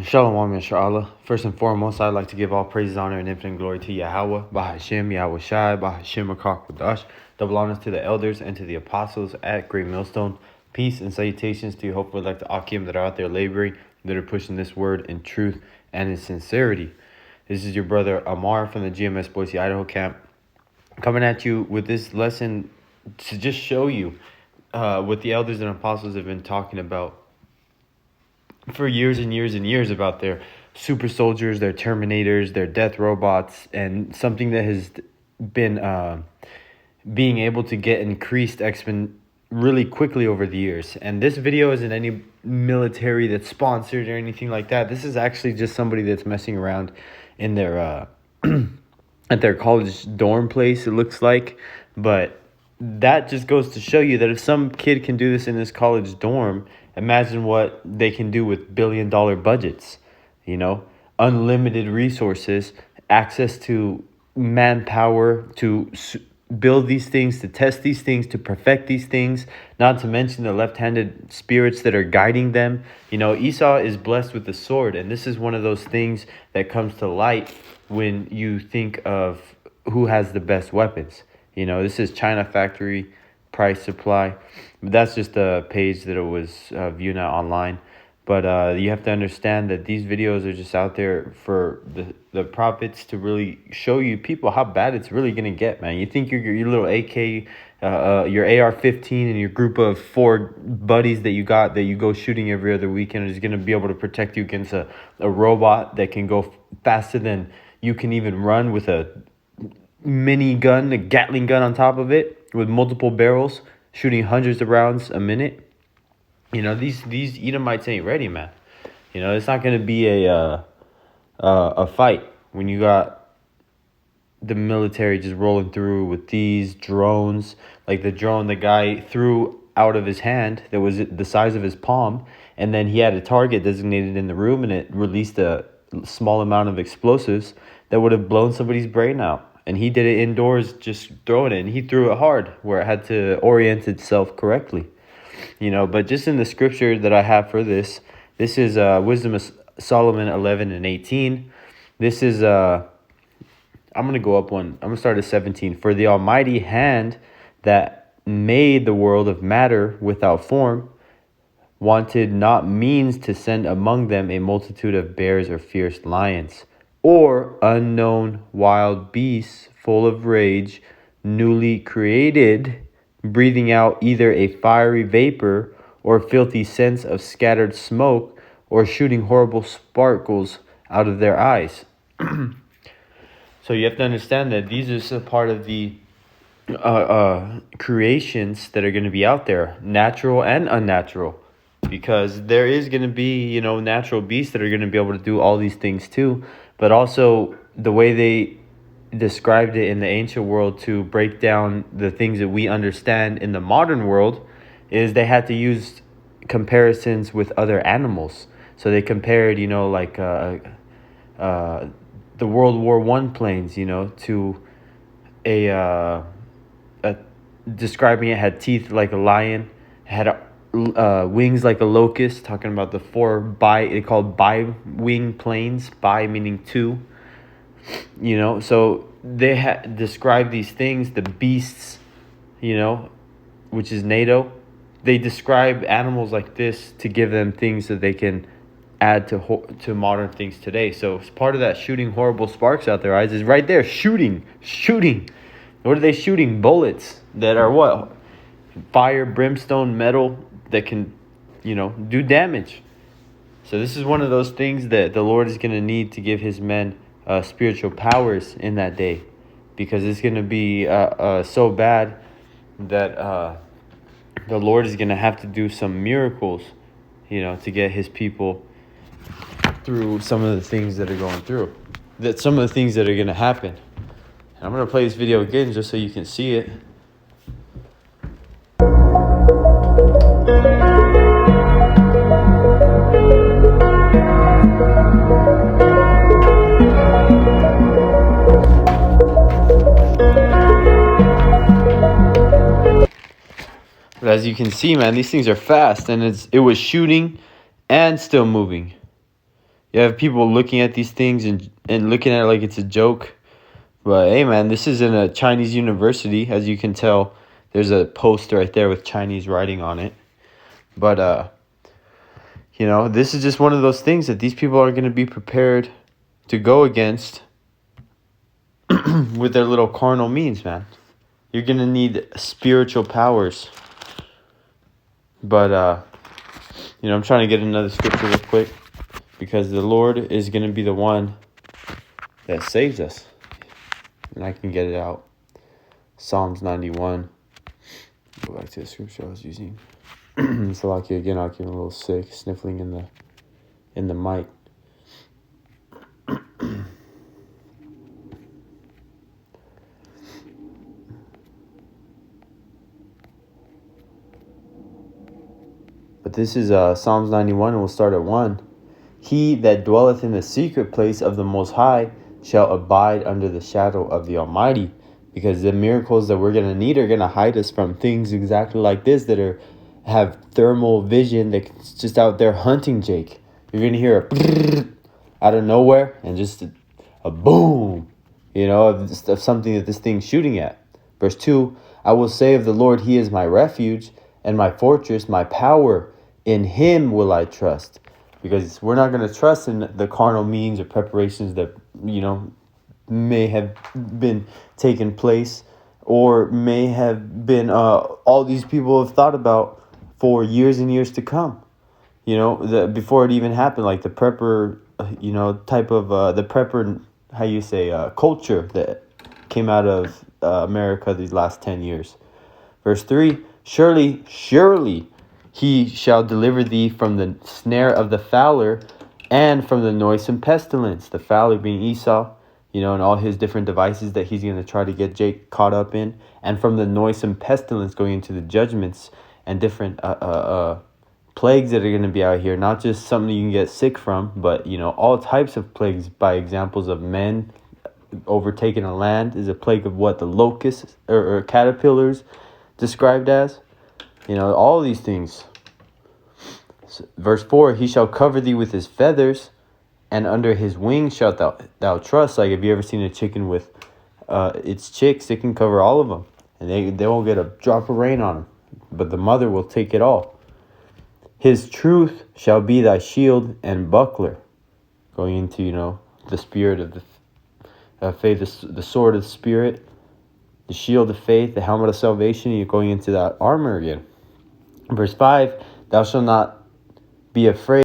Shalom, Yasha'Allah. First and foremost, I'd like to give all praises, honor, and infinite glory to Yahweh, Bahashim, Yahweh Shai, Bahashim, Rakak, double honors to the elders and to the apostles at Great Millstone. Peace and salutations to you, hopefully like the Akim that are out there laboring, that are pushing this word in truth and in sincerity. This is your brother Amar from the GMS Boise, Idaho camp, coming at you with this lesson to just show you what the elders and apostles have been talking about for years and years and years about their super soldiers, their terminators, their death robots, and something that has been being able to get increased really quickly over the years. And this video isn't any military that's sponsored or anything like that. This is actually just somebody that's messing around in their at their college dorm place, it looks like. But that just goes to show you that if some kid can do this in his college dorm, imagine what they can do with billion-dollar budgets, unlimited resources, access to manpower, to build these things, to test these things, to perfect these things, not to mention the left-handed spirits that are guiding them. Esau is blessed with the sword, and this is one of those things that comes to light when you think of who has the best weapons. This is China Factory Price Supply. But that's just a page that it was viewed online. But you have to understand that these videos are just out there for the prophets to really show you people how bad it's really going to get, man. You think your little AK, your AR-15 and your group of 4 buddies that you got that you go shooting every other weekend is going to be able to protect you against a robot that can go faster than you can even run with a mini gun, a Gatling gun on top of it with multiple barrels, shooting hundreds of rounds a minute. These Edomites ain't ready, man. It's not going to be a fight when you got the military just rolling through with these drones, like the drone the guy threw out of his hand that was the size of his palm, and then he had a target designated in the room, and it released a small amount of explosives that would have blown somebody's brain out. And he did it indoors, just throwing it, and he threw it hard where it had to orient itself correctly. But just in the scripture that I have for this is Wisdom of Solomon 11 and 18. This is, I'm going to go up one. I'm going to start at 17. For the almighty hand that made the world of matter without form wanted not means to send among them a multitude of bears or fierce lions, or unknown wild beasts full of rage, newly created, breathing out either a fiery vapor or filthy scents of scattered smoke, or shooting horrible sparkles out of their eyes. So you have to understand that these are just a part of the creations that are going to be out there, natural and unnatural, because there is going to be, natural beasts that are going to be able to do all these things too. But also the way they described it in the ancient world to break down the things that we understand in the modern world is they had to use comparisons with other animals. So they compared, the World War I planes, to a describing it had teeth like a lion, had wings like a locust, talking about the 4 they called bi-wing planes, bi meaning 2. So they had described these things, the beasts, which is NATO. They describe animals like this to give them things that they can add to modern things today. So it's part of that shooting horrible sparks out their eyes is right there, shooting. What are they shooting? Bullets that are what? Fire, brimstone, metal that can, do damage. So this is one of those things that the Lord is going to need to give his men spiritual powers in that day, because it's going to be so bad that the Lord is going to have to do some miracles, to get his people through some of the things that are going through, that some of the things that are going to happen. And I'm going to play this video again just so you can see it. But as you can see, man, these things are fast, and it was shooting and still moving. You have people looking at these things and looking at it like it's a joke. But hey, man, this is in a Chinese university. As you can tell, there's a poster right there with Chinese writing on it. But, this is just one of those things that these people are going to be prepared to go against with their little carnal means, man. You're going to need spiritual powers. But, I'm trying to get another scripture real quick, because the Lord is going to be the one that saves us. And I can get it out. Psalms 91. Go back to the scripture I was using. So like again, I'll get a little sick, sniffling in the mic. But this is Psalms 91, and we'll start at 1. He that dwelleth in the secret place of the Most High shall abide under the shadow of the Almighty. Because the miracles that we're going to need are going to hide us from things exactly like this that have thermal vision that's just out there hunting Jake. You're going to hear a out of nowhere and just a boom, of something that this thing's shooting at. Verse 2, I will say of the Lord, he is my refuge and my fortress, my power. In him will I trust. Because we're not going to trust in the carnal means or preparations that, may have been taking place, or may have been all these people have thought about for years and years to come. Before it even happened, like the prepper, type of the prepper, culture that came out of America these last 10 years. Verse 3, surely he shall deliver thee from the snare of the fowler and from the noisome pestilence. The fowler being Esau, and all his different devices that he's going to try to get Jake caught up in, and from the noisome pestilence, going into the judgments and different plagues that are going to be out here. Not just something you can get sick from, but, all types of plagues. By examples of men overtaking a land is a plague of what? The locusts or caterpillars described as. All these things. Verse 4, he shall cover thee with his feathers, and under his wings shalt thou trust. Like, have you ever seen a chicken with its chicks? It can cover all of them, and they won't get a drop of rain on them. But the mother will take it all. His truth shall be thy shield and buckler. Going into, the spirit of the faith, the sword of the spirit, the shield of faith, the helmet of salvation. You're going into that armor again. Verse 5, thou shalt not be afraid